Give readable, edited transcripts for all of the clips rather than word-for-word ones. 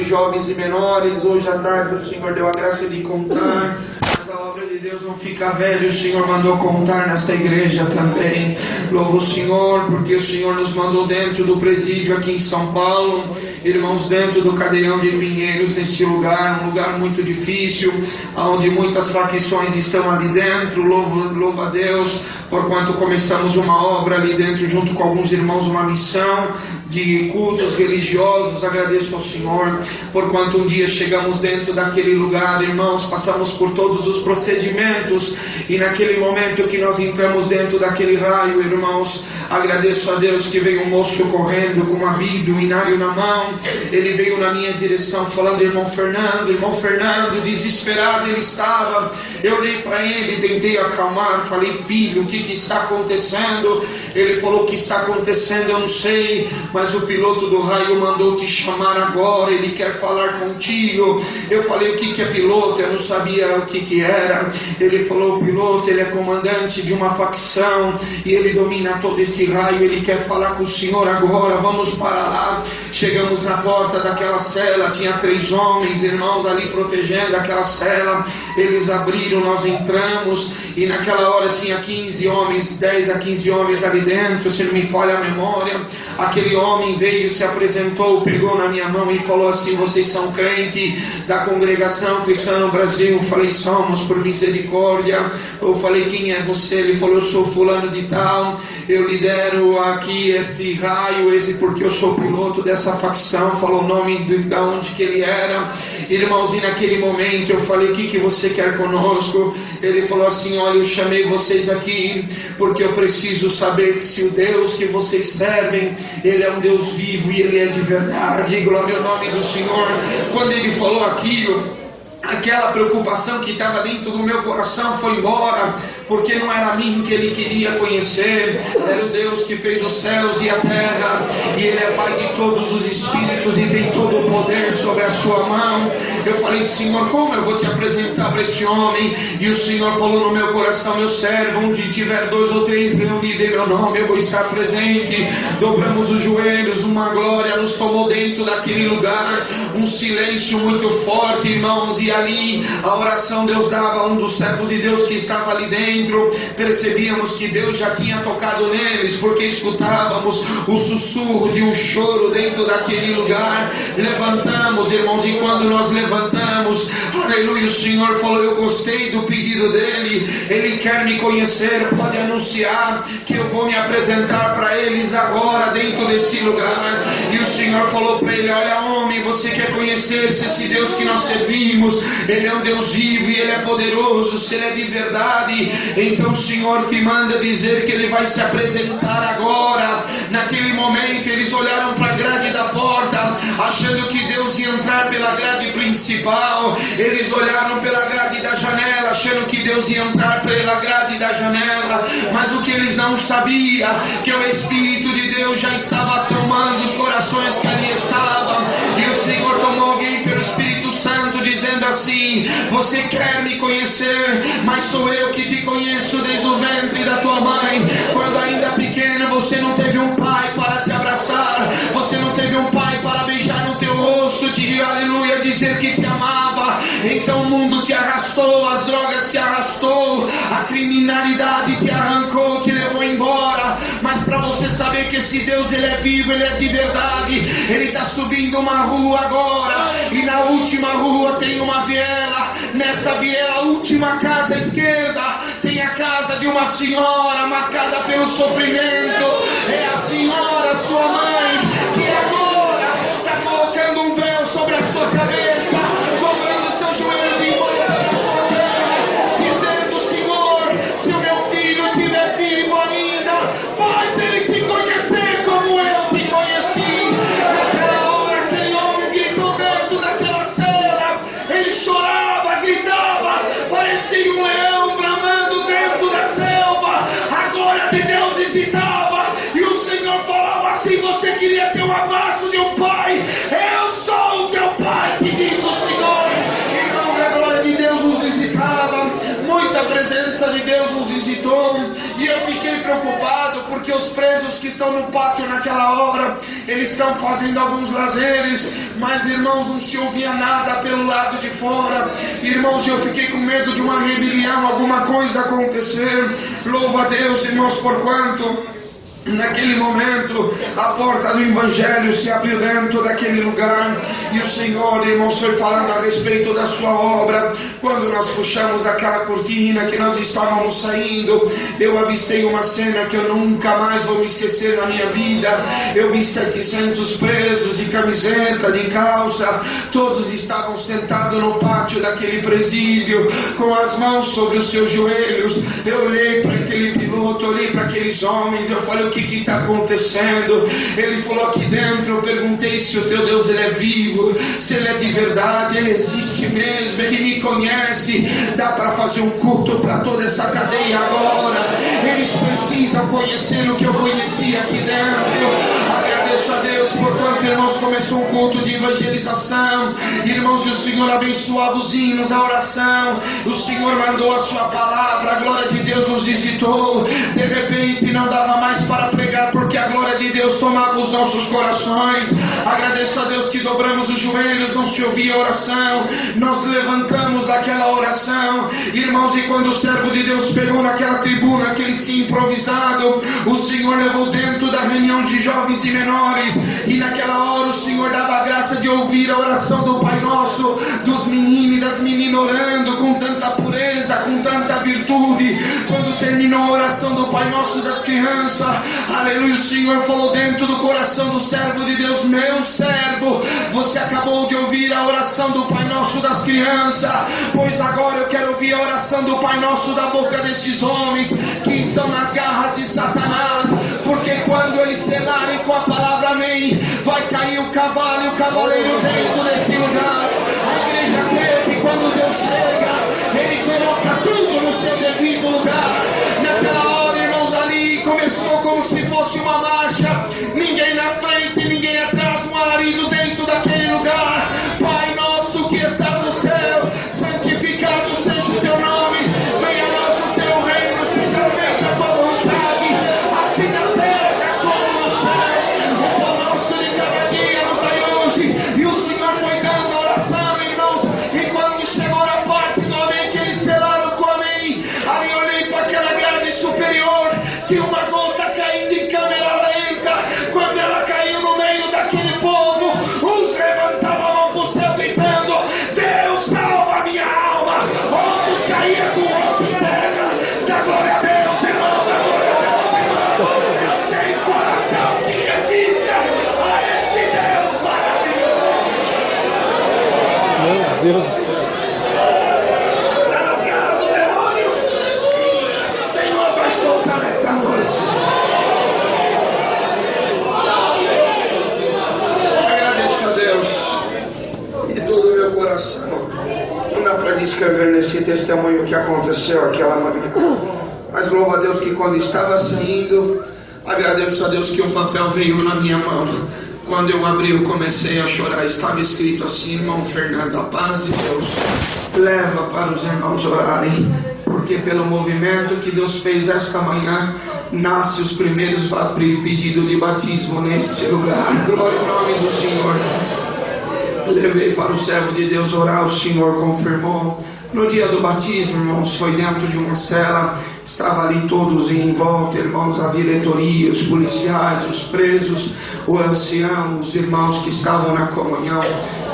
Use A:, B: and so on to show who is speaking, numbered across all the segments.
A: jovens e menores. Hoje à tarde o Senhor deu a graça de contar. Mas a obra de Deus não fica velha. O Senhor mandou contar nesta igreja também. Louvo o Senhor, porque o Senhor nos mandou dentro do presídio aqui em São Paulo. Irmãos, dentro do Cadeião de Pinheiros, neste lugar, um lugar muito difícil, onde muitas facções estão ali dentro. Louvo a Deus, porquanto começamos uma obra ali dentro, junto com alguns irmãos, uma missão de cultos religiosos. Agradeço ao Senhor, porquanto um dia chegamos dentro daquele lugar, irmãos, passamos por todos os procedimentos, e naquele momento que nós entramos dentro daquele raio, irmãos, agradeço a Deus que veio um moço correndo com uma Bíblia, um inário na mão. Ele veio na minha direção falando: irmão Fernando, desesperado ele estava. Eu olhei para ele, tentei acalmar, falei: filho, o que está acontecendo? Ele falou: o que está acontecendo eu não sei, mas o piloto do raio mandou te chamar agora, ele quer falar contigo. Eu falei: o que é piloto? Eu não sabia o que era. Ele falou: o piloto, ele é comandante de uma facção e ele domina todo este raio, ele quer falar com o senhor agora, vamos para lá. Chegamos na porta daquela cela, tinha 3 homens, irmãos, ali protegendo aquela cela. Eles abriram, nós entramos, e naquela hora tinha 15 homens, 10 a 15 homens ali dentro, se não me falha a memória. Aquele homem veio, se apresentou, pegou na minha mão e falou assim: vocês são crente da Congregação Cristã no Brasil? Eu falei: somos, por misericórdia. Eu falei: quem é você? Ele falou: eu sou fulano de tal, eu lidero aqui este raio, porque eu sou piloto dessa facção. Falou o nome de onde que ele era. Irmãos, e naquele momento eu falei: o que você quer conosco? Ele falou assim: olha, eu chamei vocês aqui porque eu preciso saber que se o Deus que vocês servem, ele é um Deus vivo e ele é de verdade. Glória ao nome do Senhor. Quando ele falou aquilo, aquela preocupação que estava dentro do meu coração foi embora, porque não era a mim que ele queria conhecer, era o Deus que fez os céus e a terra, e ele é Pai de todos os espíritos e tem todo o poder sobre a sua mão. Eu falei: Senhor, como eu vou te apresentar para este homem? E o Senhor falou no meu coração: meu servo, onde tiver 2 ou 3 reunidos em meu nome, eu vou estar presente. Dobramos os joelhos, uma glória nos tomou dentro daquele lugar, um silêncio muito forte, irmãos, e ali a oração Deus dava a um dos servos de Deus que estava ali dentro. Percebíamos que Deus já tinha tocado neles, porque escutávamos o sussurro de um choro dentro daquele lugar. Levantamos, irmãos, e quando nós levantamos, aleluia, o Senhor falou: eu gostei do pedido dele, ele quer me conhecer, pode anunciar que eu vou me apresentar para eles agora dentro desse lugar. E o Senhor falou para ele: olha, homem, você quer conhecer se esse Deus que nós servimos, ele é um Deus vivo e ele é poderoso, se ele é de verdade, então o Senhor te manda dizer que ele vai se apresentar agora. Naquele momento eles olharam para a grade da porta, achando que Deus ia entrar pela grade principal. Eles olharam pela grade da janela, achando que Deus ia entrar pela grade da janela, mas o que eles não sabiam, que o Espírito de Deus já estava tomando os corações que ali estavam, e o Senhor tomou alguém pelo Espírito Santo, dizendo assim: você quer me conhecer, mas sou eu que te conheço desde o ventre da tua mãe. Quando ainda pequeno você não teve um pai para te abraçar, você não teve um pai para beijar no teu rosto, aleluia, dizer que te amava. Então o mundo te arrastou, as drogas te arrastou, a criminalidade te arrancou, te levou embora. Mas para você saber que esse Deus, ele é vivo, ele é de verdade, ele está subindo uma rua agora, e na última rua tem uma viela. Nesta viela, a última casa à esquerda, tem a casa de uma senhora marcada pelo sofrimento. É a senhora, sua mãe, que agora está colocando um véu sobre a sua cabeça, dobrando seus joelhos em volta da sua cama, dizendo: Senhor, se o meu filho estiver vivo ainda, faz ele te conhecer como eu te conheci. Naquela hora, aquele homem gritou dentro daquela cela, ele chorava, gritava, parecia um leão bramando dentro da selva. A glória de Deus visitava, e o Senhor falava assim: você queria que estão no pátio naquela hora, eles estão fazendo alguns lazeres, mas irmãos, não se ouvia nada pelo lado de fora. Irmãos, eu fiquei com medo de uma rebelião, alguma coisa acontecer. Louva a Deus, irmãos, porquanto naquele momento a porta do Evangelho se abriu dentro daquele lugar, e o Senhor, irmãos, foi falando a respeito da sua obra. Quando nós puxamos aquela cortina que nós estávamos saindo, eu avistei uma cena que eu nunca mais vou me esquecer na minha vida. Eu vi 700 presos de camiseta, de calça, todos estavam sentados no pátio daquele presídio, com as mãos sobre os seus joelhos. Eu olhei para aquele piloto, olhei para aqueles homens, eu falei: o que está acontecendo? Ele falou: aqui dentro, eu perguntei se o teu Deus ele é vivo, se ele é de verdade, ele existe mesmo, ele me conhece. Dá para fazer um culto para toda essa cadeia agora. Eles precisam conhecer o que eu conheci aqui dentro. Agradeço a Deus porquanto, irmãos, começou um culto de evangelização. Irmãos, e o Senhor abençoava os hinos, a oração. O Senhor mandou a sua palavra, a glória de Deus nos visitou. De repente não dava mais para pregar, porque a glória de Deus tomava os nossos corações. Agradeço a Deus que dobramos os joelhos, não se ouvia oração, nós levantamos daquela oração, irmãos, e quando o servo de Deus pegou naquela tribuna, aquele sim improvisado, o Senhor levou dentro da reunião de jovens e menores, e naquela hora o Senhor dava a graça de ouvir a oração do Pai Nosso, dos meninos e das meninas orando com tanta pureza, com tanta virtude. Quando terminou a oração do Pai Nosso das crianças, aleluia, o Senhor falou dentro do coração do servo de Deus: meu servo, você acabou de ouvir a oração do Pai Nosso das crianças, pois agora eu quero ouvir a oração do Pai Nosso da boca desses homens que estão nas garras de Satanás, porque quando eles selarem com a palavra amém, vai cair o cavalo e o cavaleiro dentro desse lugar. A igreja crê que quando Deus chega, ele coloca tudo no seu devido lugar. Naquela hora, irmãos, ali começou como se fosse uma marcha, ninguém na frente, ninguém atrás, um alarido dentro daquele lugar. Pai nosso que estás no céu, santificado seja o teu nome, venha a nós o teu reino, seja feita a tua vontade, assim na terra como no céu. O pão nosso de cada dia nos dai hoje. E o Senhor foi dando a oração, irmãos, e quando chegou na parte do amém, que eles selaram com amém, ali eu olhei para aquela grade superior, tinha uma gota caindo em câmera lenta. Quando ela caiu no meio daquele povo, uns levantavam a mão para o céu gritando: Deus salva a minha alma. Outros caíam com o rosto em terra. Dá glória a Deus, irmão, dá glória a Deus, irmão. Não tem coração que resista a esse Deus maravilhoso.
B: Meu Deus do céu.
A: Está nas garras do demônio. O Senhor vai soltar nesta noite. Agradeço a Deus de todo o meu coração. Não dá para descrever nesse testemunho o que aconteceu aquela manhã, mas louvo a Deus que quando estava saindo, agradeço a Deus que um papel veio na minha mão. Quando eu abri, eu comecei a chorar. Estava escrito assim: irmão Fernando, a paz de Deus leva para os irmãos orarem, porque pelo movimento que Deus fez esta manhã, nasce os primeiros pedidos de batismo neste lugar. Glória ao nome do Senhor. Levei para o servo de Deus orar, o Senhor confirmou. No dia do batismo, irmãos, foi dentro de uma cela, estava ali todos em volta, irmãos, a diretoria, os policiais, os presos, o ancião, os irmãos que estavam na comunhão.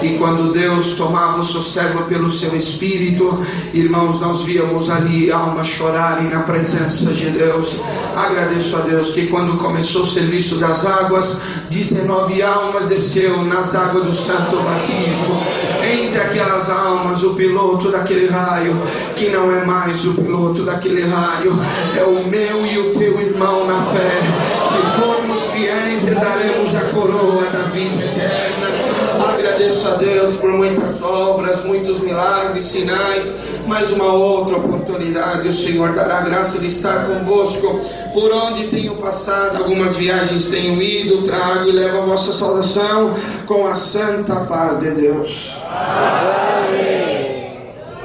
A: E quando Deus tomava o seu servo pelo seu espírito, irmãos, nós víamos ali almas chorarem na presença de Deus. Agradeço a Deus que quando começou o serviço das águas, 19 almas desceu nas águas do santo batismo. Entre aquelas almas, o piloto daquele raio, que não é mais o piloto daquele raio, é o meu e o teu irmão na fé. Se formos fiéis, herdaremos a coroa da vida eterna. Agradeço a Deus por muitas obras, muitos milagres, sinais. Mais uma outra oportunidade, o Senhor dará a graça de estar convosco por onde tenho passado. Algumas viagens tenho ido, trago e levo a vossa saudação com a santa paz de Deus. Amém.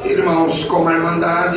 A: Irmãos, como a irmandade